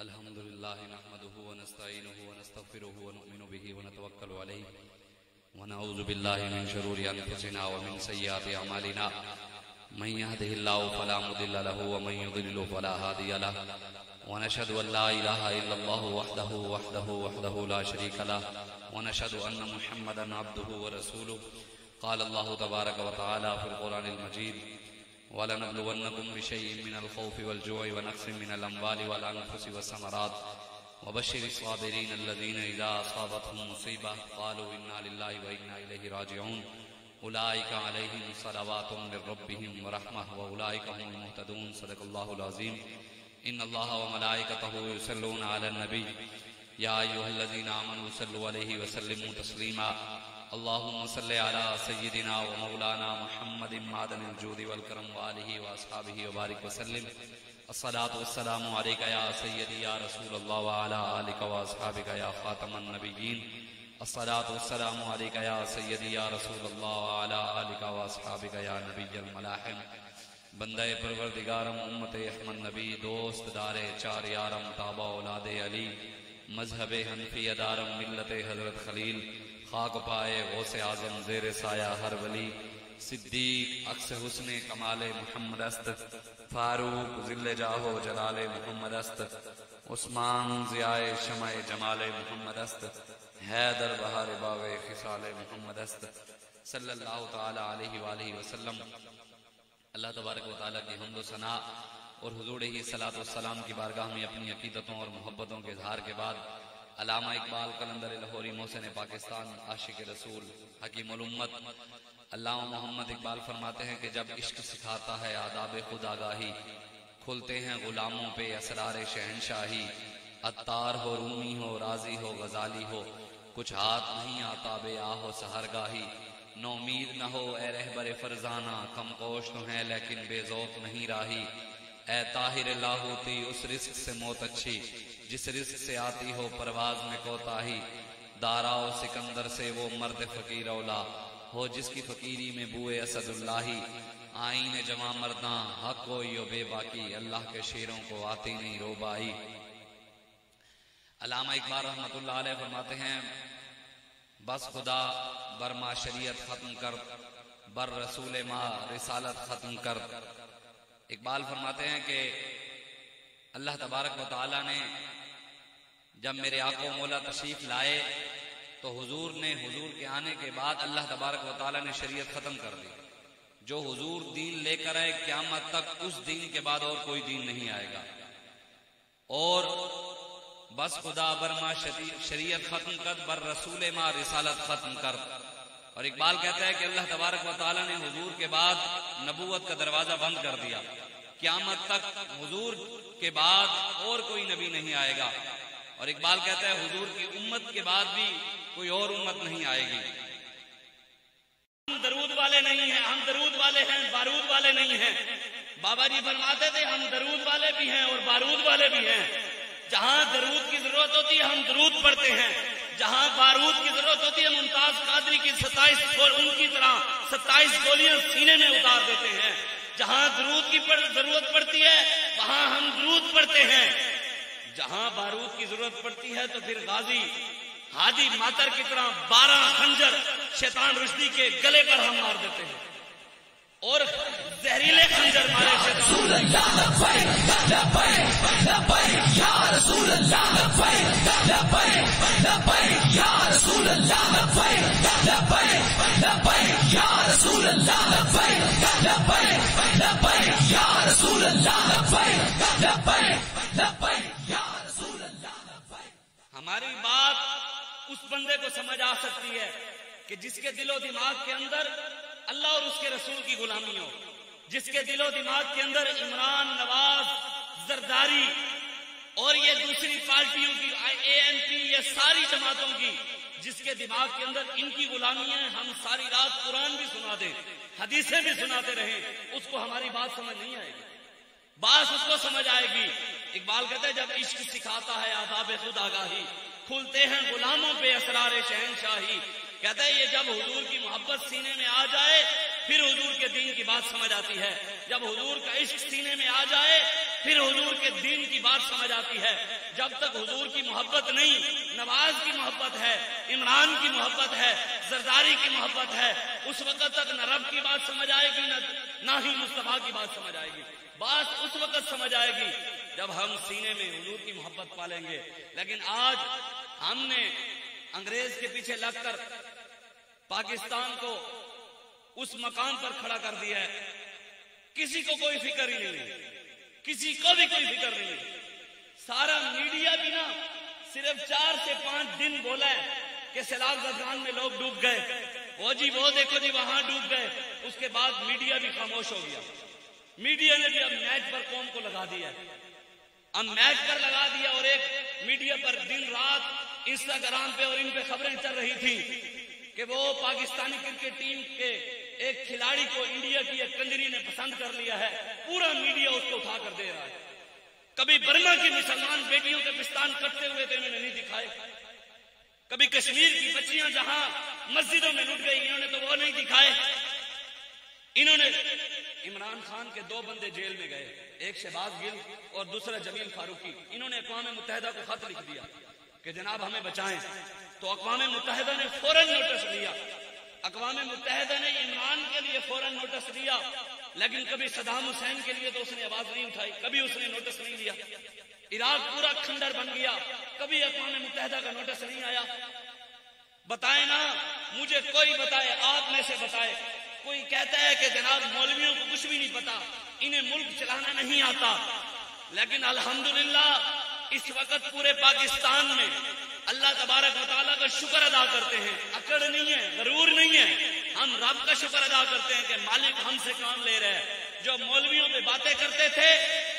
الحمد لله نحمده ونستعينه ونستغفره ونؤمن به ونتوكل عليه ونعوذ بالله من شرور أنفسنا ومن سيئات أعمالنا من يهده الله فلا مضل له ومن يضلل فلا هادي له ونشهد أن لا إله إلا الله وحده لا شريك له ونشهد أن محمدا عبده ورسوله قال الله تبارك وتعالى في القرآن المجيد وَلَنَبْلُوَنَّكُمْ بِشَيْءٍ مِّنَ الْخَوْفِ وَالْجُوعِ وَنَقْصٍ مِّنَ الْأَمْوَالِ وَالْأَنفُسِ وَالثَّمَرَاتِ وَبَشِّرِ الصَّابِرِينَ الَّذِينَ إِذَا أَصَابَتْهُم مُّصِيبَةٌ قَالُوا إِنَّا لِلَّهِ وَإِنَّا إِلَيْهِ راجعون أُولَٰئِكَ عَلَيْهِمْ صَلَوَاتٌ مِّن رَّبِّهِمْ وَرَحْمَةٌ وَأُولَٰئِكَ هُمُ الْمُهْتَدُونَ صدق الله العظيم إن الله وملائكته يصلون على النبي يا أيها الذين آمنوا صلوا عليه وسلموا تسليما اللهم صل على سيدنا ومولانا محمد معدن الجود والكرم وآله وأصحابه وبارك وسلم الصلاة والسلام عليك يا سيدي يا رسول الله وعلى آلك وأصحابك يا خاتم النبيين الصلاة والسلام عليك يا سيدي يا رسول الله وعلى آلك وأصحابك يا نبي الملاحم بندہ پروردگارم امت احمد نبی دوست دار چار یارم تابع اولاد علی مذہب حنفی ادارم ملت حضرت خلیل خاک پائے غوث اعظم زیر سایہ ہر ولی صدیق عکس حسن کمال محمد است فاروق ذل جاہو جلال محمد است عثمان ضیاء شمع جمال محمد است حیدر بہار باغ خصال محمد است صلی اللہ تعالی علیہ وآلہ وسلم۔ اللہ تبارک و تعالیٰ کی حمد و ثنا اور حضور ہی صلاۃ والسلام کی بارگاہ میں اپنی عقیدتوں اور محبتوں کے اظہار کے بعد علامہ اقبال قلندر لاہوری محسن پاکستان عاشق رسول حکیم الامت علامہ محمد اقبال فرماتے ہیں کہ جب عشق سکھاتا ہے آداب خود آگاہی کھلتے ہیں غلاموں پہ اسرار شہنشاہی عطار ہو رومی ہو رازی ہو غزالی ہو کچھ ہاتھ نہیں آتا بے آہ و سحرگاہی نومید نہ ہو اے رہبر فرزانہ کم کوش تو ہیں لیکن بے ذوق نہیں راہی اے طاہر لاہوتی اس رزق سے موت اچھی جس رزق سے آتی ہو پرواز میں کوتاہی دارا و سکندر سے وہ مرد فقیر اولا ہو جس کی فقیری میں بوئے اسد اللہ آئین جمع مرداں حق کوئی و بے باقی اللہ کے شیروں کو آتی نہیں روبائی۔ علامہ اقبال رحمۃ اللہ علیہ فرماتے ہیں بس خدا بر ما شریعت ختم کر بر رسول ما رسالت ختم کر۔ اقبال فرماتے ہیں کہ اللہ تبارک و تعالیٰ نے جب میرے آقا و مولا تشریف لائے تو حضور کے آنے کے بعد اللہ تبارک و تعالیٰ نے شریعت ختم کر دی۔ جو حضور دین لے کر آئے قیامت تک اس دین کے بعد اور کوئی دین نہیں آئے گا۔ اور بس خدا بر ما شریعت ختم کر بر رسول ما رسالت ختم کر۔ اور اقبال کہتا ہے کہ اللہ تبارک و تعالیٰ نے حضور کے بعد نبوت کا دروازہ بند کر دیا، قیامت تک حضور کے بعد اور کوئی نبی نہیں آئے گا۔ اور اقبال کہتا ہے حضور کی امت کے بعد بھی کوئی اور امت نہیں آئے گی۔ ہم درود والے نہیں ہیں، ہم درود والے ہیں، بارود والے نہیں ہیں۔ بابا جی فرماتے تھے ہم درود والے بھی ہیں اور بارود والے بھی ہیں۔ جہاں درود کی ضرورت ہوتی ہے ہم درود پڑھتے ہیں، جہاں بارود کی ضرورت ہوتی ہے ممتاز قادری کی 27 گولیاں سینے میں اتار دیتے ہیں۔ جہاں درود کی ضرورت پڑتی ہے وہاں ہم درود پڑھتے ہیں، جہاں بارود کی ضرورت پڑتی ہے تو پھر غازی ہادی ماتر کی طرح 12 خنجر شیطان رشدی کے گلے پر ہم مار دیتے ہیں اور زہریلے خنجر مارے شیطان۔ ہماری بات اس بندے کو سمجھ آ سکتی ہے کہ جس کے دل و دماغ کے اندر اللہ اور اس کے رسول کی غلامی ہو، جس کے دل و دماغ کے اندر عمران، نواز، زرداری اور یہ دوسری پارٹیوں کی ANP یہ ساری جماعتوں کی جس کے دماغ کے اندر ان کی غلامی ہے، ہم ساری رات قرآن بھی سنا دیں، حدیثیں بھی سناتے رہیں، اس کو ہماری بات سمجھ نہیں آئے گی، بات اس کو سمجھ آئے گی۔ اقبال کہتے ہیں جب عشق سکھاتا ہے آداب خود آگاہی کھلتے ہیں غلاموں پہ اسرار شہنشاہی۔ کہتا ہے یہ جب حضور کی محبت سینے میں آ جائے پھر حضور کے دین کی بات سمجھ آتی ہے، جب حضور کا عشق سینے میں آ جائے پھر حضور کے دین کی بات سمجھ آتی ہے. جب تک حضور کی محبت نہیں، نواز کی محبت ہے، عمران کی محبت ہے، زرداری کی محبت ہے، اس وقت تک نہ رب کی بات سمجھ آئے گی نہ ہی مصطفیٰ کی بات سمجھ آئے گی. بات اس وقت سمجھ آئے گی جب ہم سینے میں حضور کی محبت پالیں گے. لیکن آج ہم نے انگریز کے پیچھے لگ کر پاکستان کو اس مقام پر کھڑا کر دیا ہے. کسی کو کوئی فکر ہی نہیں ہے، کسی کو بھی کوئی فکر نہیں ہے. سارا میڈیا بھی نا صرف 4 سے 5 دن بولا ہے کہ سیلاب زدگان میں لوگ ڈوب گئے، وہ جی وہ دیکھو جی وہاں ڈوب گئے. اس کے بعد میڈیا بھی خاموش ہو گیا. میڈیا نے بھی اب میچ پر قوم کو لگا دیا، اب میچ پر لگا دیا. اور ایک میڈیا پر دن رات انسٹاگرام پہ اور ان پہ خبریں چل رہی تھی کہ وہ پاکستانی کرکٹ ٹیم کے ایک کھلاڑی کو انڈیا کی ایک کنجری نے پسند کر لیا ہے. پورا میڈیا اس کو اٹھا کر دے رہا ہے. کبھی برما کی مسلمان بیٹیوں کے پستان کٹتے ہوئے تو انہوں نے نہیں دکھائے. کبھی کشمیر کی بچیاں جہاں مسجدوں میں لٹ گئی انہوں نے تو وہ نہیں دکھائے. انہوں نے عمران خان کے 2 بندے جیل میں گئے، ایک شہباز گل اور دوسرا جمیل فاروقی. انہوں نے اقوام متحدہ کو خط لکھ دیا کہ جناب ہمیں بچائیں. تو اقوام متحدہ نے فوراً نوٹس لیا. اقوام متحدہ نے عمران کے لیے فوراً نوٹس لیا، لیکن کبھی صدام حسین کے لیے تو اس نے آواز نہیں اٹھائی، کبھی اس نے نوٹس نہیں لیا. عراق پورا کھنڈر بن گیا، کبھی اقوام متحدہ کا نوٹس نہیں آیا. بتائیں نا، مجھے کوئی بتائے، آپ میں سے بتائے. کوئی کہتا ہے کہ جناب مولویوں کو کچھ بھی نہیں پتا، انہیں ملک چلانا نہیں آتا. لیکن الحمدللہ اس وقت پورے پاکستان میں اللہ تبارک و تعالیٰ کا شکر ادا کرتے ہیں. اکڑ نہیں ہے، غرور نہیں ہے. ہم رب کا شکر ادا کرتے ہیں کہ مالک ہم سے کام لے رہے ہیں. جو مولویوں پہ باتیں کرتے تھے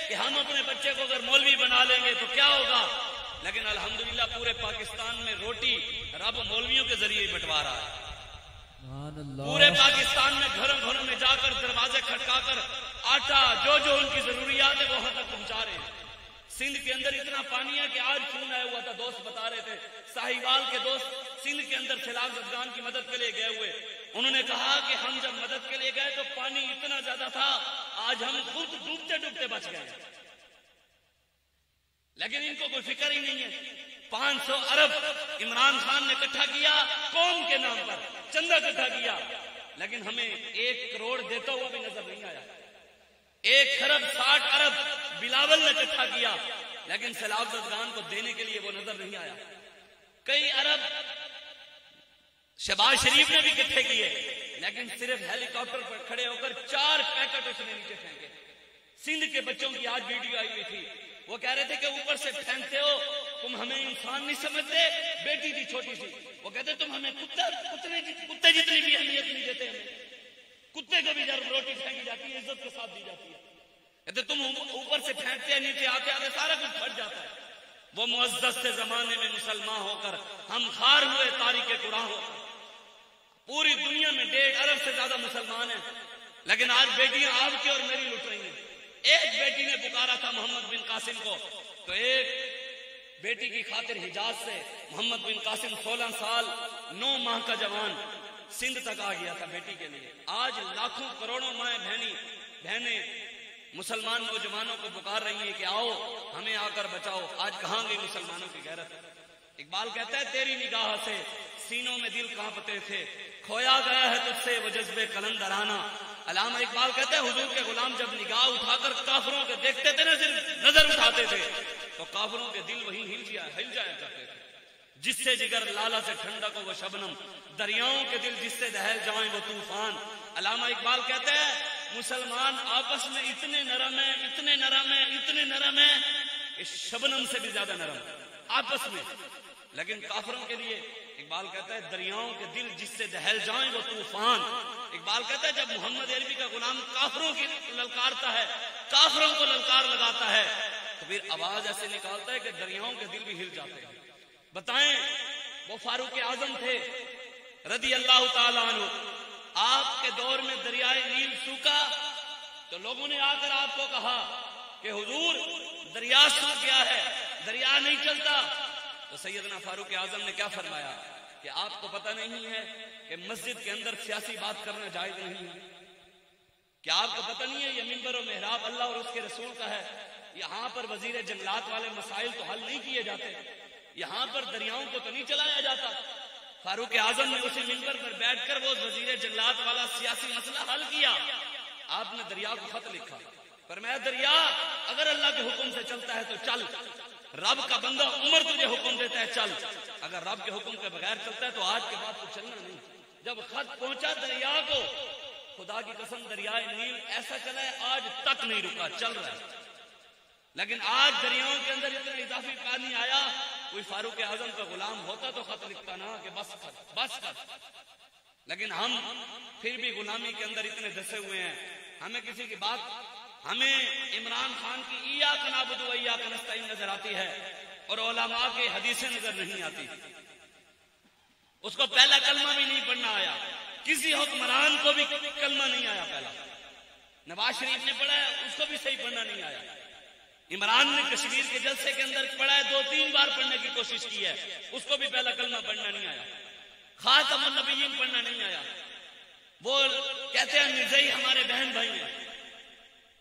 کہ ہم اپنے بچے کو اگر مولوی بنا لیں گے تو کیا ہوگا، لیکن الحمدللہ پورے پاکستان میں روٹی رب مولویوں کے ذریعے بٹوا رہا ہے. پورے پاکستان میں گھروں گھروں میں جا کر دروازے کھٹکا کر آٹا جو ان کی ضروریات ہے وہاں تک پہنچا رہے ہیں. سندھ کے اندر اتنا پانی ہے کہ آج فون آیا ہوا تھا، دوست بتا رہے تھے، ساہیوال کے دوست سندھ کے اندر سیلاب زدگان کی مدد کے لیے گئے ہوئے. انہوں نے کہا کہ ہم جب مدد کے لیے گئے تو پانی اتنا زیادہ تھا، آج ہم خود ڈوبتے ڈوبتے بچ گئے. لیکن ان کو کوئی فکر ہی نہیں ہے. 500 ارب عمران خان نے اکٹھا کیا قوم کے نام پر، چندہ اکٹھا کیا، لیکن ہمیں 1 کروڑ دیتا ہوا بھی نظر نہیں آیا. 1 خرب 60 ارب بلاول نے اکٹھا کیا، لیکن سیلاب زدگان کو دینے کے لیے وہ نظر نہیں آیا. کئی ارب شہباز شریف نے بھی اکٹھے کیے، لیکن صرف ہیلی کاپٹر پر کھڑے ہو کر 4 پیکٹ اس نے نیچے پھینکے. سندھ کے بچوں کی آج ویڈیو آئی ہوئی تھی، وہ کہہ رہے تھے کہ اوپر سے پھینکتے ہو، تم ہمیں انسان نہیں سمجھتے. بیٹی تھی چھوٹی سی، وہ کہتے تم ہمیں کتے جتنی بھی اہمیت نہیں دیتے. ہمیں کتے کو بھی جب روٹی پھینکی جاتی ہے عزت کے ساتھ دی جاتی ہے. کہتے تم اوپر سے پھینکتے ہیں، نیچے آتے آتے سارا کچھ پھٹ جاتا ہے. وہ معزز سے زمانے میں مسلمان ہو کر ہم خار ہوئے تاریخ قرآن ہو کر. پوری دنیا میں 1.5 ارب سے زیادہ مسلمان ہیں، لیکن آج بیٹیاں آپ کی اور میری لٹ رہی ہیں. ایک بیٹی نے پکارا تھا محمد بن قاسم کو، تو ایک بیٹی کی خاطر حجاز سے محمد بن قاسم 16 سال 9 ماہ کا جوان سندھ تک آ گیا تھا بیٹی کے لیے. آج لاکھوں کروڑوں مائیں بہنیں مسلمان نوجوانوں کو پکار رہی ہیں کہ آؤ ہمیں آ کر بچاؤ. آج کہاں گئی مسلمانوں کی غیرت؟ اقبال کہتا ہے تیری نگاہ سے سینوں میں دل کانپتے تھے، کھویا گیا ہے تجھ سے وہ جذبے قلندرانہ. علامہ اقبال کہتے ہیں حضور کے غلام جب نگاہ اٹھا کر کافروں کے دیکھتے تھے نا، صرف نظر اٹھاتے تھے تو کافروں کے دل وہیں ہل جایا کرتے تھے. جس سے جگر لالا سے ٹھنڈا کو وہ شبنم، دریاؤں کے دل جس سے دہل جائیں وہ طوفان. علامہ اقبال کہتے ہیں مسلمان آپس میں اتنے نرم ہیں، اتنے نرم ہیں، اتنے نرم ہیں کہ شبنم سے بھی زیادہ نرم آپس میں. لیکن کافروں کے لیے اقبال کہتا ہے دریاؤں کے دل جس سے دہل جائیں وہ طوفان. اقبال کہتا ہے جب محمد عربی کا غلام کافروں کی للکارتا ہے، کافروں کو للکار لگاتا ہے، تو پھر آواز ایسے نکالتا ہے کہ دریاؤں کے دل بھی ہل جاتے ہیں. بتائیں وہ فاروق اعظم تھے رضی اللہ تعالیٰ عنہ، آپ کے دور میں دریائے نیل سوکھا تو لوگوں نے آ کر آپ کو کہا کہ حضور دریا سوکھ گیا ہے، دریا نہیں چلتا. تو سیدنا فاروق اعظم نے کیا فرمایا کہ آپ کو پتہ نہیں ہے کہ مسجد کے اندر سیاسی بات کرنا جائز نہیں ہے؟ کیا آپ کو پتہ نہیں ہے یہ منبر و محراب اللہ اور اس کے رسول کا ہے؟ یہاں پر وزیر جنگلات والے مسائل تو حل نہیں کیے جاتے، یہاں پر دریاؤں کو تو نہیں چلایا جاتا۔ فاروق اعظم نے اسی منبر پر بیٹھ کر وہ وزیر جنگلات والا سیاسی مسئلہ حل کیا۔ آپ نے دریا کو خط لکھا، فرمایا دریا اگر اللہ کے حکم سے چلتا ہے تو چل، رب کا بندہ عمر تجھے حکم دیتا ہے چل، اگر رب کے حکم کے بغیر چلتا ہے تو آج کے بعد تو چلنا نہیں۔ جب خط پہنچا دریا کو، خدا کی قسم دریائے نیل ایسا چلا ہے آج تک نہیں رکا، چل رہا ہے۔ لیکن آج دریاؤں کے اندر اتنا اضافی پانی آیا، کوئی فاروق اعظم کا غلام ہوتا تو خط لکھتا نا کہ بس کر بس کر، لیکن ہم پھر بھی غلامی کے اندر اتنے دسے ہوئے ہیں۔ ہمیں کسی کی بات، ہمیں عمران خان کی ایاک نعبد و ایاک نستعین نظر آتی ہے اور علماء کے حدیثیں نظر نہیں آتی۔ اس کو پہلا کلمہ بھی نہیں پڑھنا آیا، کسی حکمران کو بھی کلمہ نہیں آیا پہلا۔ نواز شریف نے پڑھا ہے، اس کو بھی صحیح پڑھنا نہیں آیا۔ عمران نے کشمیر کے جلسے کے اندر پڑھا ہے، 2-3 بار پڑھنے کی کوشش کی ہے، اس کو بھی پہلا کلمہ پڑھنا نہیں آیا۔ خاتم النبیین پڑھنا نہیں آیا۔ وہ کہتے ہیں نزئی ہمارے بہن بھائی ہیں،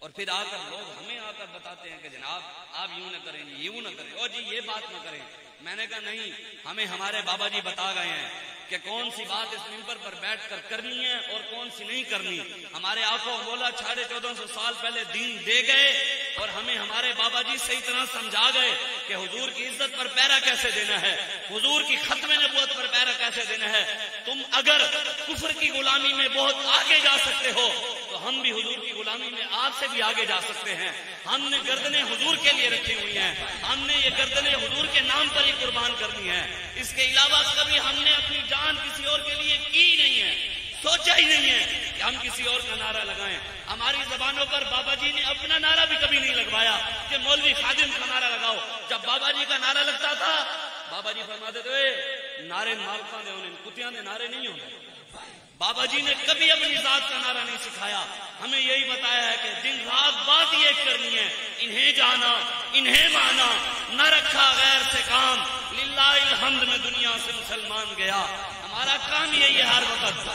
اور پھر آ کر لوگ ہمیں آ کر بتاتے ہیں کہ جناب آپ یوں نہ کریں، یوں نہ کریں، اور جی یہ بات نہ کریں۔ میں نے کہا نہیں، ہمیں ہمارے بابا جی بتا گئے ہیں کہ کون سی بات اس منبر پر بیٹھ کر کرنی ہے اور کون سی نہیں کرنی۔ ہمارے آقا و مولا 1450 سال پہلے دین دے گئے اور ہمیں ہمارے بابا جی صحیح طرح سمجھا گئے کہ حضور کی عزت پر پیرا کیسے دینا ہے، حضور کی ختم نبوت پر پیرا کیسے دینا ہے۔ تم اگر کفر کی غلامی میں بہت آگے جا سکتے ہو تو ہم بھی حضور کی غلامی میں آپ سے بھی آگے جا سکتے ہیں۔ ہم نے گردنیں حضور کے لیے رکھی ہوئی ہیں، ہم نے یہ گردنیں حضور کے نام پر ہی قربان کرنی ہے۔ اس کے علاوہ کبھی ہم نے اپنی جان کسی اور کے لیے کی نہیں ہے، سوچا ہی نہیں ہے کہ ہم کسی اور کا نعرہ لگائیں۔ ہماری زبانوں پر بابا جی نے اپنا نعرہ بھی کبھی نہیں لگوایا کہ مولوی خادم کا نعرہ لگاؤ۔ جب بابا جی کا نعرہ لگتا تھا، بابا جی فرماتے تھے نعرے مالکاں دے انہیں کتیاں دے نعرے نہیں ہوتے۔ بابا جی نے کبھی اپنی ذات کا نعرہ نہیں سکھایا، ہمیں یہی بتایا ہے کہ دن رات بات یہ کرنی ہے، انہیں جانا انہیں مانا، نہ رکھا غیر سے کام، للہ الحمد میں دنیا سے مسلمان گیا۔ ہمارا کام یہی ہے ہر وقت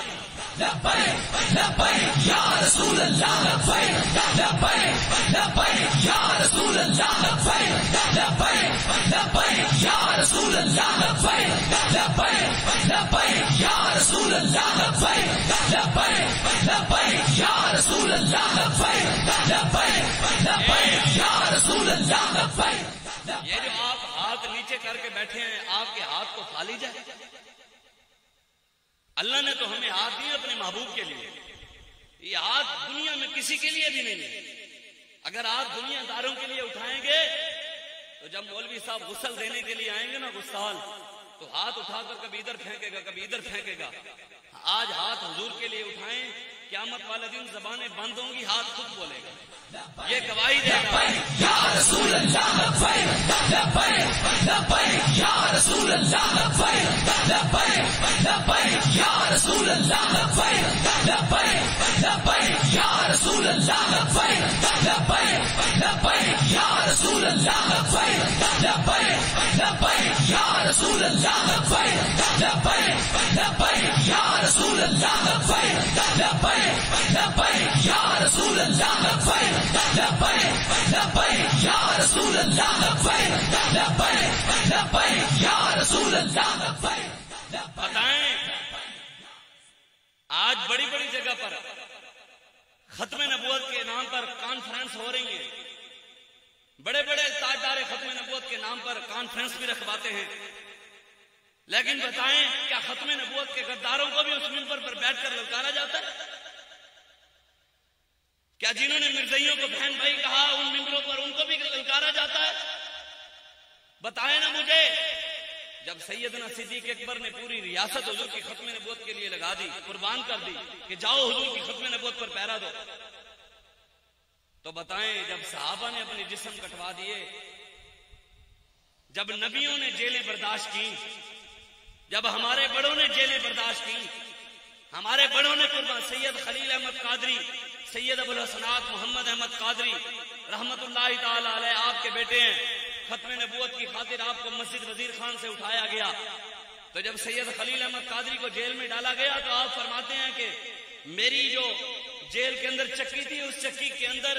لبیک لبیک یا رسول اللہ، لبیک لبیک لبیک یا رسول اللہ، لبیک لبیک لبیک یا رسول اللہ، لبیک لبیک لبیک یا رسول اللہ، لبیک لبیک لبیک یا رسول اللہ، لبیک لبیک لبیک یا رسول اللہ، لبیک۔ یہ جو آپ ہاتھ نیچے کر کے بیٹھے ہیں، آپ کے ہاتھ کو کھا لی جائے۔ اللہ نے تو ہمیں ہاتھ دیے اپنے محبوب کے لیے، یہ ہاتھ دنیا میں کسی کے لیے بھی نہیں ہے۔ اگر آپ دنیا داروں کے لیے اٹھائیں گے تو جب مولوی صاحب غسل دینے کے لیے آئیں گے نا غسال، تو ہاتھ اٹھا کر کبھی ادھر پھینکے گا کبھی ادھر پھینکے گا۔ آج ہاتھ حضور کے لیے اٹھائیں، قیامت والے دن زبانیں بند ہوں گی، ہاتھ خود بولے گا، یہ گواہی دے گا۔ یا رسول اللہ، لبیک لبیک لبیک یا رسول اللہ، لبیک لبیک لبیک یا رسول اللہ، لبیک لبیک لبیک یا رسول اللہ، لبیک لبیک لبیک یا رسول اللہ، لبیک لبیک لبیک یا رسول اللہ، لبیک لبیک لبیک یا رسول اللہ، لبیک لبیک لبیک یا رسول اللہ، لبیک لبیک لبیک یا رسول اللہ، لبیک لبیک لبیک یا رسول اللہ، لبیک۔ بتائیں آج بڑی بڑی جگہ پر ختم نبوت کے نام پر کانفرنس ہو رہی ہیں، بڑے بڑے تاجدار ختم نبوت کے نام پر کانفرنس بھی رکھواتے ہیں، لیکن بتائیں کیا ختم نبوت کے غداروں کو بھی اس منبر پر بیٹھ کر للکارا جاتا ہے؟ کیا جنہوں نے مرزائیوں کو بہن بھائی کہا ان ممبروں پر ان کو بھی للکارا جاتا ہے؟ بتائیں نا مجھے۔ جب سیدنا صدیق اکبر نے پوری ریاست حضور کی ختم نبوت کے لیے لگا دی، قربان کر دی کہ جاؤ حضور کی ختم نبوت پر پہرا دو، تو بتائیں جب صحابہ نے اپنے جسم کٹوا دیے، جب نبیوں نے جیلیں برداشت کی، جب ہمارے بڑوں نے جیلیں برداشت کی، ہمارے بڑوں نے قربان سید خلیل احمد قادری، سید ابو الحسنات محمد احمد قادری رحمت اللہ تعالی علیہ آپ کے بیٹے ہیں، ختم نبوت کی خاطر آپ کو مسجد وزیر خان سے اٹھایا گیا، تو جب سید خلیل احمد قادری کو جیل میں ڈالا گیا تو آپ فرماتے ہیں کہ میری جو جیل کے اندر چکی تھی اس چکی کے اندر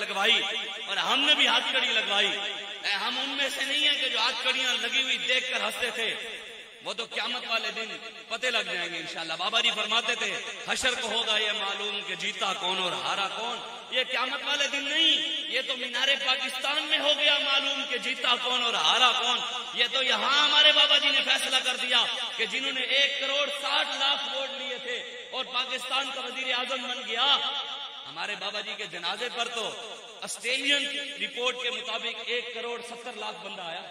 لگوائی اور ہم نے بھی ہاتھ کڑی لگوائی. ہم ان میں سے نہیں ہیں کہ جو ہاتھ کڑیاں لگی ہوئی دیکھ کر ہنستے تھے. وہ تو قیامت والے دن پتے لگ جائیں گے انشاءاللہ. بابا جی فرماتے تھے حشر کو ہوگا یہ معلوم کہ جیتا کون اور ہارا کون. یہ قیامت والے دن نہیں, یہ تو مینار پاکستان میں ہو گیا معلوم کہ جیتا کون اور ہارا کون. یہ تو یہاں ہمارے بابا جی نے فیصلہ کر دیا کہ جنہوں نے 1,60,00,000 ووٹ لیے تھے اور پاکستان کا وزیر اعظم بن گیا. ہمارے بابا جی کے جنازے پر تو آسٹریلین رپورٹ کے مطابق 1,70,00,000 بندہ آیا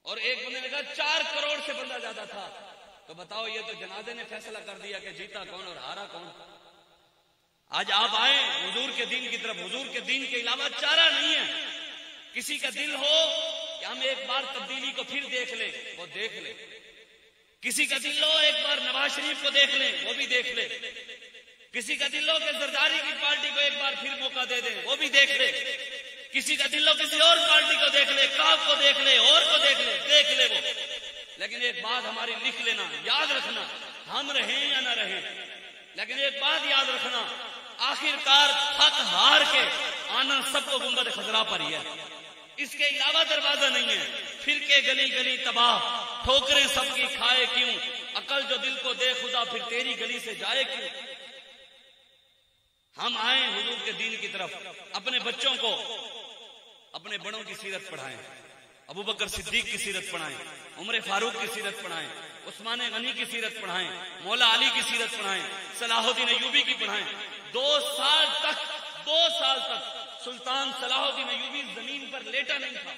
اور ایک بندے نے کہا 4 کروڑ سے بندہ زیادہ تھا. تو بتاؤ, یہ تو جنازے نے فیصلہ کر دیا کہ جیتا کون اور ہارا کون. آج آپ آئیں حضور کے دین کی طرف. حضور کے دین کے علاوہ چارہ نہیں ہے. کسی کا دل ہو کہ ہم ایک بار تبدیلی کو پھر دیکھ لیں, وہ دیکھ لے. کسی کا دل ہو ایک بار نواز شریف کو دیکھ لیں, وہ بھی دیکھ لے. کسی کا دل ہو کہ زرداری کی پارٹی کو ایک بار پھر موقع دے دیں, وہ بھی دیکھ لے. کسی کا دل ہو کسی اور پارٹی کو دیکھ لے, کاف کو دیکھ لے, اور کو دیکھ لے وہ. لیکن ایک بات ہماری لکھ لینا, یاد رکھنا, ہم رہیں یا نہ رہیں, لیکن ایک بات یاد رکھنا, آخر کار تھک ہار کے آنا سب کو گنبد خضرا پر ہی ہے. اس کے علاوہ دروازہ نہیں ہے. پھر کے گلی گلی تباہ, ٹھوکریں سب کی کھائے کیوں, عقل جو دل کو دے خدا پھر تیری گلی سے جائے کیوں. ہم آئیں حضور کے دین کی طرف. اپنے بچوں کو اپنے بڑوں کی سیرت پڑھائیں. ابو بکر صدیق کی سیرت پڑھائیں, عمر فاروق کی سیرت پڑھائیں, عثمان غنی کی سیرت پڑھائیں, مولا علی کی سیرت پڑھائیں, صلاح الدین ایوبی کی پڑھائیں. 2 سال تک سلطان صلاح الدین ایوبی زمین پر لیٹا نہیں تھا.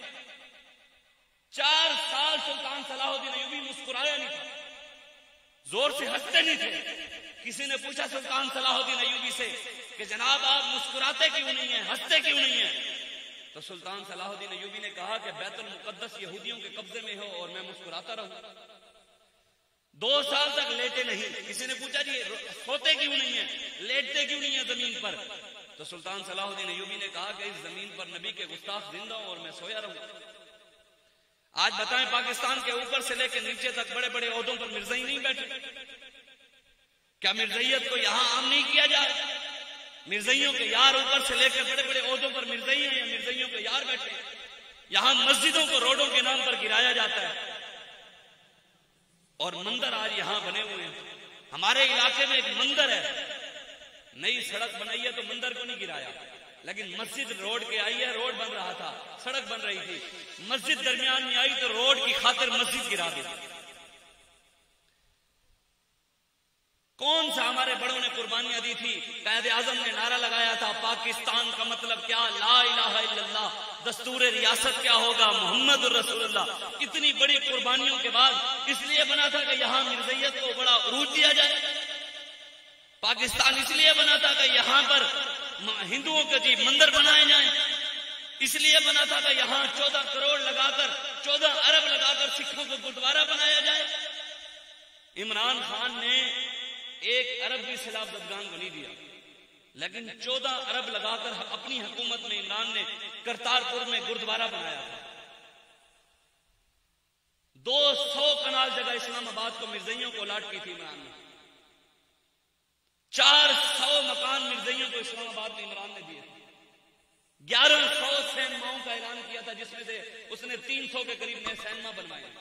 4 سال سلطان صلاح الدین ایوبی مسکرایا نہیں تھا, زور سے ہنستے نہیں تھے. کسی نے پوچھا سلطان صلاح الدین ایوبی سے کہ جناب آپ مسکراتے کیوں نہیں ہیں, ہنستے کیوں نہیں ہیں؟ تو سلطان صلاح الدین ایوبی نے کہا کہ بیت المقدس یہودیوں کے قبضے میں ہو اور میں مسکراتا رہوں. 2 سال تک لیٹے نہیں. کسی نے پوچھا جی سوتے کیوں نہیں ہیں, لیٹتے کیوں نہیں ہیں زمین پر؟ تو سلطان صلاح الدین ایوبی نے کہا کہ اس زمین پر نبی کے گستاخ زندہ ہوں اور میں سویا رہوں. آج بتائیں پاکستان کے اوپر سے لے کے نیچے تک بڑے بڑے عہدوں پر مرزائی نہیں بیٹھے. کیا مرزائیت کو یہاں عام نہیں کیا جائے؟ مرزائیوں کے یار اوپر سے لے کے بڑے بڑے عہدوں پر مرزائی ہیں یا مرزائیوں کے یار بیٹھے ہیں. یہاں مسجدوں کو روڈوں کے نام پر گرایا جاتا ہے اور مندر آج یہاں بنے ہوئے ہیں. ہمارے علاقے میں ایک مندر ہے, نئی سڑک بنائی ہے تو مندر کو نہیں گرایا, لیکن مسجد روڈ کے آئی ہے, روڈ بن رہا تھا, سڑک بن رہی تھی, مسجد درمیان میں آئی تو روڈ کی خاطر مسجد گرا دی. کون سا ہمارے بڑوں نے قربانیاں دی تھی؟ قائد اعظم نے نعرہ لگایا تھا پاکستان کا مطلب کیا, لا الہ الا اللہ, دستور ریاست کیا ہوگا, محمد الرسول اللہ. اتنی بڑی قربانیوں کے بعد اس لیے بنا تھا کہ یہاں مرزائیت کو بڑا عروج دیا جائے. پاکستان اس لیے بنا تھا کہ یہاں پر ہندوؤں کے جی مندر بنائے جائیں. اس لیے بنا تھا کہ یہاں 14 کروڑ لگا کر 14 ارب لگا کر سکھوں کو گردوارہ بنایا جائے. عمران خان نے 1 ارب بھی سیلاب زدگان کو نہیں دیا, لیکن 14 ارب لگا کر اپنی حکومت میں عمران نے کرتارپور میں گردوارہ بنایا تھا. 200 کنال جگہ اسلام آباد کو مرزائیوں کو الاٹ کی تھی عمران نے. 400 مکان مرزائیوں کو اسلام آباد میں عمران نے دیے. 1100 سینماؤں کا اعلان کیا تھا, جس میں سے اس نے 300 کے قریب نئے سینما بنوائے.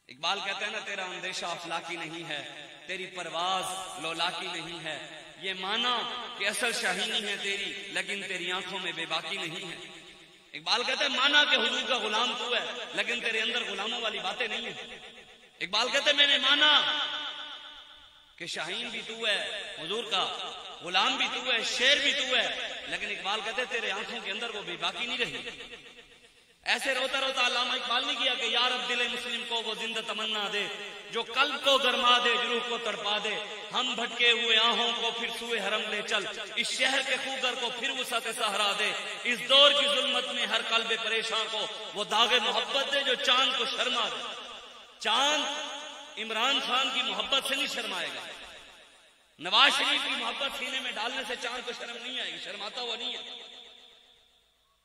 اقبال کہتے ہیں نا, تیرا اندیشہ افلاکی نہیں ہے, تیری پرواز لولاکی نہیں ہے, یہ مانا کہ اصل شاہینی ہے تیری, لیکن تیری آنکھوں میں بے باکی نہیں ہے. اقبال کہتے ہیں مانا کہ حضور کا غلام تو ہے, لیکن تیرے اندر غلاموں والی باتیں نہیں ہیں. اقبال کہتے ہیں میں نے مانا کہ شاہین بھی تو ہے, حضور کا غلام بھی تو ہے, شیر بھی تو ہے, لیکن اقبال کہتے ہیں تیرے آنکھوں کے اندر وہ بے باکی نہیں رہی. ایسے روتا روتا علامہ اقبال نہیں کیا کہ یا رب دل مسلم کو وہ زندہ تمنا دے, جو قلب کو گرما دے, روح کو تڑپا دے. ہم بھٹکے ہوئے آہوں کو پھر سوئے حرم لے چل, اس شہر کے خوگر کو پھر وسعت صحرا دے. اس دور کی ظلمت میں ہر قلب پریشاں کو وہ داغ محبت دے, جو چاند کو شرما دے. چاند عمران خان کی محبت سے نہیں شرمائے گا. نواز شریف کی محبت سینے میں ڈالنے سے چاند کو شرم نہیں آئے گی, شرماتا ہوا نہیں ہے.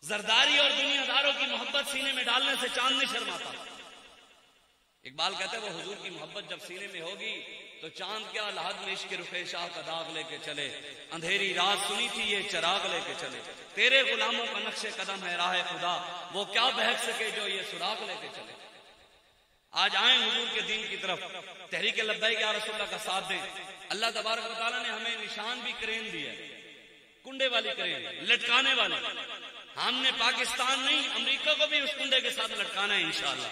زرداری اور دنیا داروں کی محبت سینے میں ڈالنے سے چاند نہیں شرماتا. اقبال کہتے ہیں وہ حضور کی محبت جب سینے میں ہوگی تو چاند کیا لحد میں عشق رخ شاہ کا داغ لے کے چلے، اندھیری رات سنی تھی یہ چراغ لے کے چلے، تیرے غلاموں کا نقش قدم ہے راہ خدا، وہ کیا بہک سکے جو یہ سراغ لے کے چلے۔ آج آئیں حضور کے دین کی طرف، تحریک لبیک یا رسول اللہ کا ساتھ دیں۔ اللہ تبارک و تعالیٰ نے ہمیں نشان بھی کرین دی ہے، کنڈے والی کرین، لٹکانے والی۔ ہم نے پاکستان نہیں امریکہ کو بھی اس کنڈے کے ساتھ لٹکانا ہے انشاءاللہ۔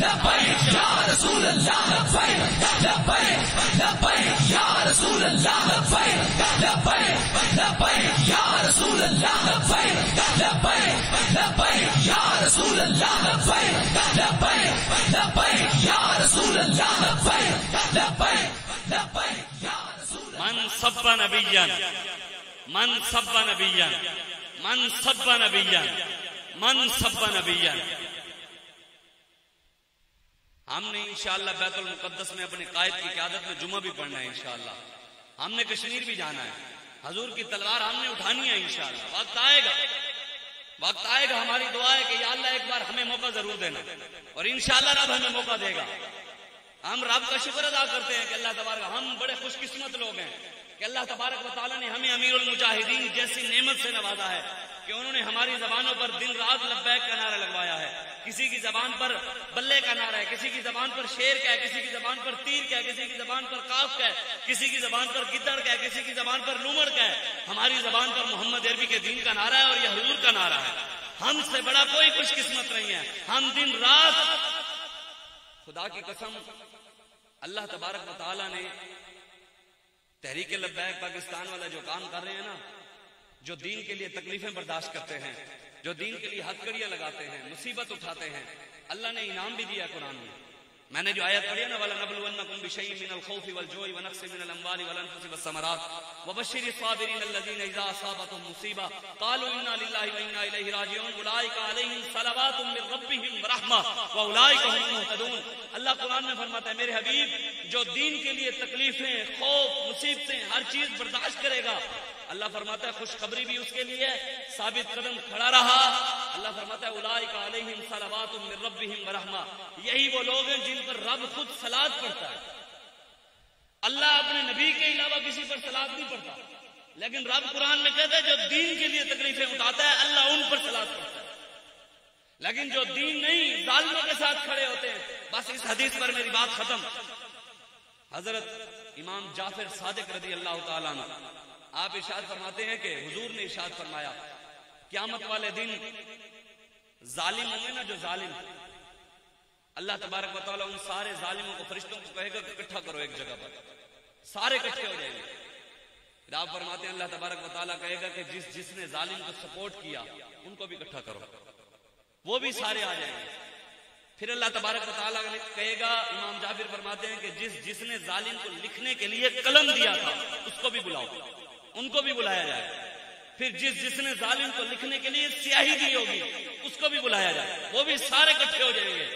لبیک یا رسول اللہ، لبیک لبیک لبیک یا رسول اللہ، لبیک لبیک لبیک یا رسول اللہ، لبیک لبیک لبیک یا رسول اللہ، لبیک لبیک لبیک یا رسول اللہ، لبیک لبیک لبیک یا رسول اللہ۔ من سب نبیا، من سب نبیا، من سب نبیا، من سب نبیا۔ ہم نے انشاءاللہ بیت المقدس میں اپنے قائد کی قیادت میں جمعہ بھی پڑھنا ہے انشاءاللہ۔ ہم نے کشمیر بھی جانا ہے، حضور کی تلوار ہم نے اٹھانی ہے انشاءاللہ۔ وقت آئے گا، وقت آئے گا، ہماری دعا ہے کہ یا اللہ ایک بار ہمیں موقع ضرور دینا، اور انشاءاللہ رب ہمیں موقع دے گا۔ ہم رب کا شکر ادا کرتے ہیں کہ اللہ تبارک، ہم بڑے خوش قسمت لوگ ہیں کہ اللہ تبارک و تعالیٰ نے ہمیں امیر المجاہدین جیسی نعمت سے نوازا ہے کہ انہوں نے ہماری زبانوں پر دن رات لبیک کا نعرہ لگوایا ہے۔ کسی کی زبان پر بلے کا نعرہ ہے، کسی کی زبان پر شیر کا ہے، کسی کی زبان پر تیر کا ہے، کسی کی زبان پر کاف کا ہے، کسی کی زبان پر گدڑ کا ہے، کسی کی زبان پر لومڑ کا ہے۔ ہماری زبان پر محمد عربی کے دین کا نعرہ ہے اور یہ حضور کا نعرہ ہے۔ ہم سے بڑا کوئی خوش قسمت نہیں ہے۔ ہم دن رات، خدا کی قسم، اللہ تبارک و تعالیٰ نے تحریک لبیک پاکستان والا جو کام کر رہے ہیں نا، جو دین کے لیے تکلیفیں برداشت کرتے ہیں، جو دین کے لیے ہتھکڑیاں لگاتے ہیں، مصیبت اٹھاتے ہیں، اللہ نے انعام بھی دیا قرآن میں۔ میں نے جو آیت پڑھی ہے نا، وَلَنَبْلُوَنَّكُمْ بِشَيْءٍ مِّنَ الْخَوْفِ وَالْجُوعِ وَنَقْصٍ مِّنَ الْأَمْوَالِ وَالْأَنفُسِ وَالثَّمَرَاتِ وَبَشِّرِ الصَّابِرِينَ الَّذِينَ إِذَا أَصَابَتْهُم مُّصِيبَةٌ قَالُوا إِنَّا لِلَّهِ وَإِنَّا إِلَيْهِ رَاجِعُونَ أُولَٰئِكَ عَلَيْهِمْ صَلَوَاتٌ مِّن رَّبِّهِمْ وَرَحْمَةٌ وَأُولَٰئِكَ هُمُ الْمُهْتَدُونَ۔ اللہ قرآن میں فرماتا ہے میرے حبیب جو دین کے لیے تکلیفیں، خوف، مصیبتیں، ہر چیز برداشت کرے گا، اللہ فرماتا ہے خوشخبری بھی اس کے لیے ثابت قدم کھڑا رہا۔ اللہ فرماتا ہے اولئک علیہم صلوات من ربہم ورحمہ، یہی وہ لوگ ہیں جن پر رب خود صلوات پڑھتا ہے۔ اللہ اپنے نبی کے علاوہ کسی پر صلوات نہیں پڑھتا، لیکن رب قرآن میں کہتا ہے جو دین کے لیے تکلیفیں اٹھاتا ہے اللہ ان پر صلوات پڑھتا ہے۔ لیکن جو دین نہیں، ظالموں کے ساتھ کھڑے ہوتے ہیں۔ بس اس حدیث پر میری بات ختم۔ حضرت امام جعفر صادق رضی اللہ تعالیٰ عنہ آپ ارشاد فرماتے ہیں کہ حضور نے ارشاد فرمایا قیامت والے دن ظالم ہوں گے نا، جو ظالم، اللہ تبارک و تعالیٰ ان سارے ظالموں کو، فرشتوں کو کہے گا کہ اکٹھا کرو ایک جگہ پر، سارے اکٹھے ہو جائیں گے۔ پھر آپ فرماتے ہیں اللہ تبارک و تعالیٰ کہے گا کہ جس نے ظالم کو سپورٹ کیا ان کو بھی اکٹھا کرو، وہ بھی سارے آ جائیں گے۔ پھر اللہ تبارک و تعالیٰ کہے گا، امام جابر فرماتے ہیں کہ جس نے ظالم کو لکھنے کے لیے قلم دیا تھا اس کو بھی بلاؤ، ان کو بھی بلایا جائے۔ پھر جس نے ظالم کو لکھنے کے لیے سیاہی دی ہوگی اس کو بھی بلایا جائے، وہ بھی سارے اکٹھے ہو جائیں گے۔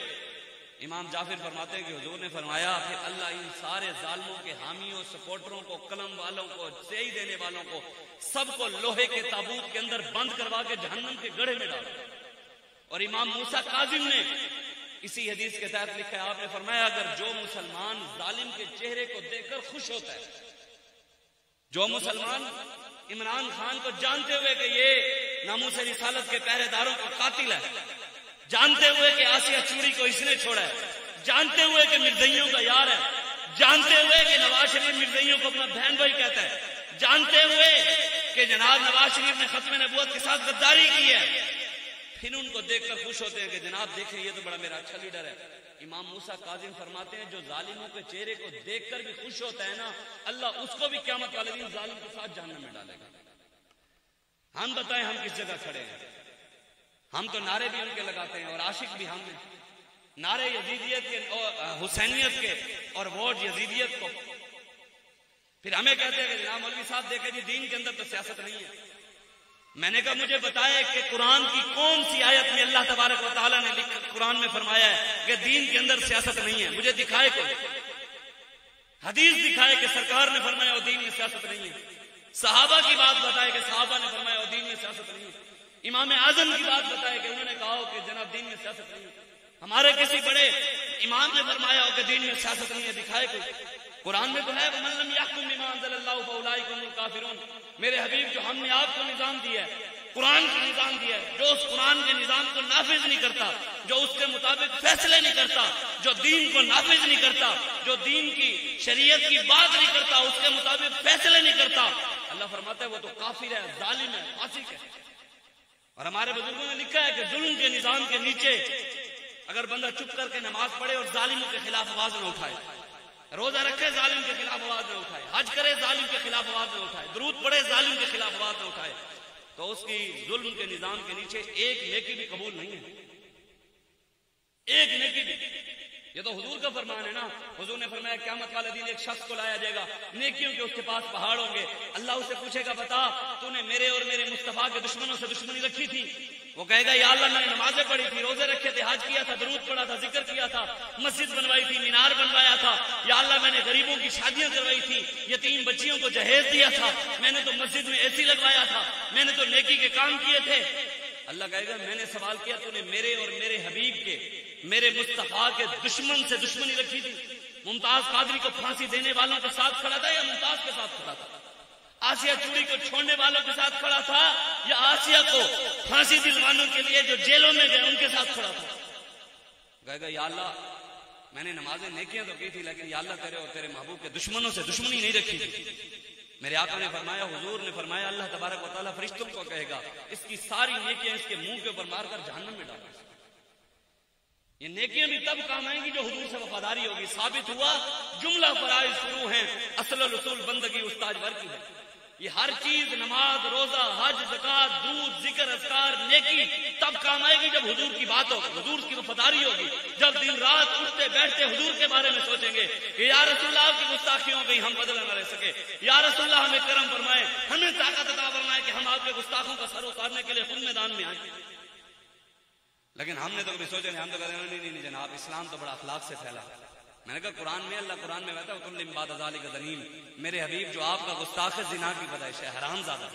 امام جعفر فرماتے ہیں کہ حضور نے فرمایا کہ اللہ ان سارے ظالموں کے حامیوں، سپورٹروں کو، قلم والوں کو، سیاہی دینے والوں کو، سب کو لوہے کے تابوت کے اندر بند کروا کے جہنم کے گڑھے میں ڈال۔ اور امام موسیٰ کاظم نے اسی حدیث کے تحت لکھا ہے، آپ نے فرمایا اگر جو مسلمان ظالم کے چہرے کو دیکھ کر خوش ہوتا ہے، جو مسلمان عمران خان کو جانتے ہوئے کہ یہ ناموس رسالت کے پہرے داروں کا قاتل ہے، جانتے ہوئے کہ آسیہ چوری کو اس نے چھوڑا ہے، جانتے ہوئے کہ مرزائیوں کا یار ہے، جانتے ہوئے کہ نواز شریف مرزائیوں کو اپنا بہن بھائی کہتا ہے، جانتے ہوئے کہ جناب نواز شریف نے ختم نبوت کے ساتھ غداری کی ہے، پھر ان کو دیکھ کر خوش ہوتے ہیں کہ جناب دیکھیں یہ تو بڑا میرا اچھا لیڈر ہے۔ امام موسیٰ کاظم فرماتے ہیں جو ظالموں کے چہرے کو دیکھ کر بھی خوش ہوتا ہے نا، اللہ اس کو بھی قیامت والے دن ظالم کے ساتھ جہنم میں ڈالے گا۔ ہم بتائیں ہم کس جگہ کھڑے ہیں؟ ہم تو نعرے بھی ان کے لگاتے ہیں اور عاشق بھی ہم ہیں، نعرے یزیدیت کے اور حسینیت کے اور ووٹ یزیدیت کو۔ پھر ہمیں کہتے ہیں کہ جناب مولوی صاحب دیکھیں جی دین کے اندر تو سیاست نہیں ہے۔ میں نے کہا مجھے بتائے کہ قرآن کی کون سی آیت میں اللہ تبارک و تعالیٰ نے قرآن میں فرمایا ہے کہ دین کے اندر سیاست نہیں ہے؟ مجھے دکھائے کوئی حدیث، دکھائے کہ سرکار نے فرمایا اور دین میں سیاست نہیں ہے۔ صحابہ کی بات بتائے کہ صحابہ نے فرمایا اور دین میں سیاست نہیں ہے۔ امام اعظم کی بات بتائے کہ انہوں نے کہا کہ جناب دین میں سیاست نہیں ہے۔ ہمارے کسی بڑے امام نے فرمایا ہو کہ دین میں سیاست نہیں ہے، دکھائے کوئی؟ قرآن میں تو ہے وَمَن لَّمْ يَحْكُم بِمَا أَنزَلَ اللَّهُ فَأُولَٰئِكَ هُمُ الْكَافِرُونَ۔ میرے حبیب جو ہم نے آپ کو نظام دیا ہے، قرآن کا نظام دیا ہے، جو اس قرآن کے نظام کو نافذ نہیں کرتا، جو اس کے مطابق فیصلے نہیں کرتا، جو دین کو نافذ نہیں کرتا، جو دین کی شریعت کی بات نہیں کرتا، اس کے مطابق فیصلے نہیں کرتا، اللہ فرماتا ہے وہ تو کافر ہے، ظالم ہے، فاسق ہے۔ اور ہمارے بزرگوں نے لکھا ہے کہ ظلم کے نظام کے نیچے اگر بندہ چپ کر کے نماز پڑھے اور ظالموں کے خلاف آواز نہ اٹھائے، روزہ رکھے ظالم کے خلاف آواز نہ اٹھائے، حج کرے ظالم کے خلاف آواز نہ اٹھائے، درود پڑھے ظالم کے خلاف آواز نہ اٹھائے، تو اس کی ظلم کے نظام کے نیچے ایک نیکی بھی قبول نہیں ہے، ایک نیکی بھی۔ یہ تو حضور کا فرمان ہے نا، حضور نے فرمایا قیامت والے دن ایک شخص کو لایا جائے گا، نیکیوں کے اس کے پاس پہاڑ ہوں گے، اللہ اسے پوچھے گا بتا تو نے میرے اور میرے مصطفیٰ کے دشمنوں سے دشمنی رکھی تھی؟ وہ کہے گا یا اللہ میں نے نمازیں پڑھی تھی، روزے رکھے تھے، حج کیا تھا، درود پڑھا تھا، ذکر کیا تھا، مسجد بنوائی تھی، مینار بنوایا تھا، یا اللہ میں نے غریبوں کی شادیاں کروائی تھی، یتیم بچیوں کو جہیز دیا تھا، میں نے تو مسجد میں اے سی لگوایا تھا، میں نے تو نیکی کے کام کیے تھے۔ اللہ کہے گا میں نے سوال کیا تو نے میرے اور میرے حبیب کے، میرے مصطفیٰ کے دشمن سے دشمنی رکھی تھی؟ ممتاز قادری کو پھانسی دینے والوں کے ساتھ کھڑا تھا یا ممتاز کے ساتھ کھڑا تھا؟ آسیہ چوڑی کو چھوڑنے والوں کے ساتھ کھڑا تھا یا آسیہ کو پھانسی دلوانوں کے لیے جو جیلوں میں گئے ان کے ساتھ کھڑا تھا؟ کہے گا یا اللہ میں نے نمازیں نیکیاں تو کی تھی لیکن یا اللہ تیرے اور تیرے محبوب کے دشمنوں سے دشمنی نہیں رکھی تھی۔ میرے آقا نے فرمایا، حضور نے فرمایا اللہ تبارک و تعالیٰ فرشتوں کو کہے گا اس کی ساری نیکیاں اس کے منہ کے اوپر مار کر جہنم میں ڈالیں۔ یہ نیکیاں بھی تب کام آئیں گی جو حضور سے وفاداری ہوگی۔ ثابت ہوا جملہ فرائض شروع ہیں، اصل الرسول بندگی استاج ور کی ہے۔ یہ ہر چیز نماز، روزہ، حج، زکات، درود، ذکر، اذکار، نیکی تب کام آئے گی جب حضور کی بات ہوگی، حضور کی وفاداری ہوگی، جب دن رات اٹھتے بیٹھتے حضور کے بارے میں سوچیں گے کہ یا رسول اللہ آپ کی گستاخیوں پہ ہم بدلہ نہ رہ سکے، یا رسول اللہ ہمیں کرم فرمائے، ہمیں طاقت عطا فرمائے کہ ہم آپ کے گستاخوں کا سر اتارنے کے لیے خود میدان میں آئیں۔ لیکن ہم نے تو کبھی سوچا نہیں، ہم تو کہتے ہیں نہیں جناب اسلام تو بڑا اخلاق سے پھیلا۔ میں نے کہا قرآن میں اللہ قرآن میں کہتا ہے وَكُلٍّ بَعْدَ ذَلِكَ ذَنِيمٌ، میرے حبیب جو آپ کا گستاخ زنا کی پیدائش ہے، حرام زادہ۔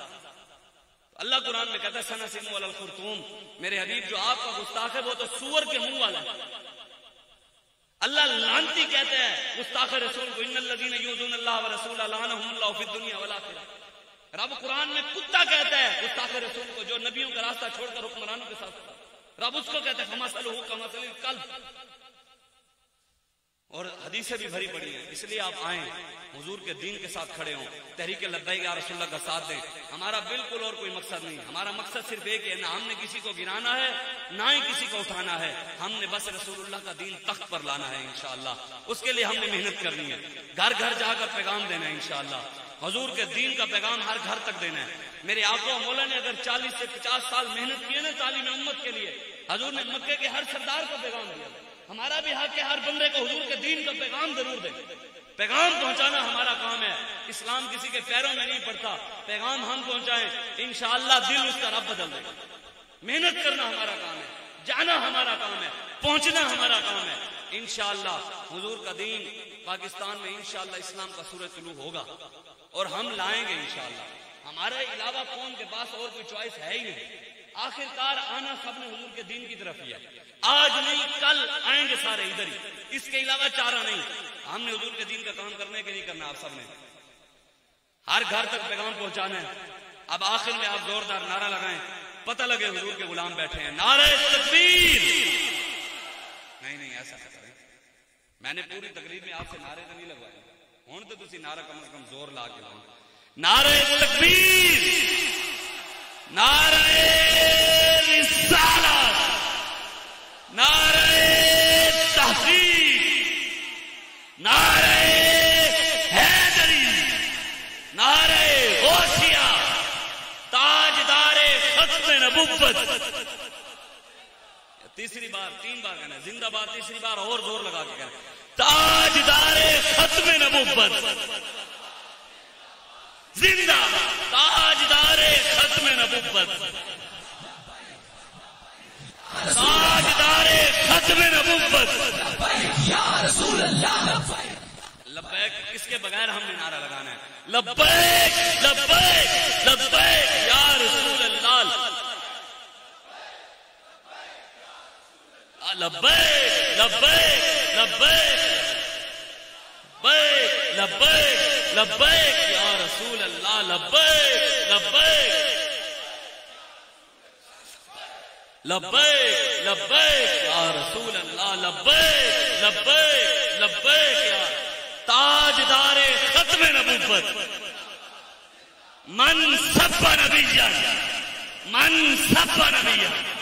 اللہ قرآن میں کہتا ہے سَنَسِمُ عَلَى الْخُرْطُومِ، میرے حبیب جو آپ کا گستاخ ہے وہ تو سور کے منہ والا ہے۔ اللہ لعنتی کہتا ہے گستاخ رسول کو إِنَّ الَّذِينَ يُؤْذُونَ اللَّهَ وَرَسُولَهُ لَعَنَهُمُ اللَّهُ فِي الدُّنْيَا وَالْآخِرَةِ۔ رب قرآن میں کتا کہتا ہے گستاخ رسول کو جو نبیوں کا راستہ چھوڑ کر حکمرانوں کے ساتھ تھا، رب اس کو کہتا ہے فَمَثَلُهُ كَمَثَلِ الْكَلْبِ۔ اور حدیثیں بھی بھری پڑی ہیں، اس لیے آپ آئیں حضور کے دین کے ساتھ کھڑے ہوں، تحریک لبیک یا رسول اللہ کا ساتھ دیں۔ ہمارا بالکل اور کوئی مقصد نہیں، ہمارا مقصد صرف ایک ہے، نہ ہم نے کسی کو گرانا ہے نہ ہی کسی کو اٹھانا ہے، ہم نے بس رسول اللہ کا دین تخت پر لانا ہے انشاءاللہ۔ اس کے لیے ہم نے محنت کرنی ہے، گھر گھر جا کر پیغام دینا ہے انشاءاللہ، حضور کے دین کا پیغام ہر گھر تک دینا ہے۔ میرے آقا مولا نے اگر 40 سے 50 سال محنت کی ہے نا تعلیم امت کے لیے، حضور نے مکے کے ہر سردار کو پیغام دیا، ہمارا بھی حق ہے ہر بندے کو حضور کے دین کا پیغام ضرور دے۔ پیغام پہنچانا ہمارا کام ہے، اسلام کسی کے پیروں میں نہیں پڑتا، پیغام ہم پہنچائیں انشاءاللہ دل اس کا رب بدل دے گا۔ محنت کرنا ہمارا کام ہے، جانا ہمارا کام ہے، پہنچنا ہمارا کام ہے۔ انشاءاللہ حضور کا دین پاکستان میں انشاءاللہ اسلام کا سورج طلوع ہوگا اور ہم لائیں گے انشاءاللہ۔ ہمارے علاوہ کون کے پاس اور کوئی چوائس ہے ہی نہیں۔ آخر کار آنا سب نے حضور کے دین کی طرف ہی ہے، آج نہیں کل آئیں گے سارے ادھر ہی، اس کے علاوہ چارہ نہیں۔ ہم نے حضور کے دین کا کام کرنے کے نہیں کرنا، آپ سب نے ہر گھر تک پیغام پہنچانا ہے۔ اب آخر میں آپ زوردار نعرہ لگائیں، پتہ لگے حضور کے غلام بیٹھے ہیں، نعرہ تکبیر۔ نہیں ایسا نہ کریں، میں نے پوری تقریب میں آپ سے نعرے تو نہیں لگوائے، ہوں تو تسی نعرہ کم از کم زور لا کے لاؤ، نعرہ تکبیر، نعرہ رسالت، نعرہ تحقیق، نعرہ حیدری، نعرہ غوثیہ، تاجدار ختم نبوت۔ تیسری بار 3 بار کہنا ہے، زندہ باد تیسری بار اور زور لگا کے کہنا، تاجدار ختم نبوت، زندہ تاجدار ختم نبوت، تاجدار ختم نبوت۔ لبیک اس کے بغیر ہم نے نعرہ لگانا ہے، لبیک لبیک لبیک یا رسول اللہ، لبیک لبیک لبیک لبیک لبیک لبیک یا رسول اللہ لبیک لبیک لبیک لبیک یا رسول اللہ لبیک لبیک لبیک یا تاجدار ختم نبوت من سب نبیا من سب نبیا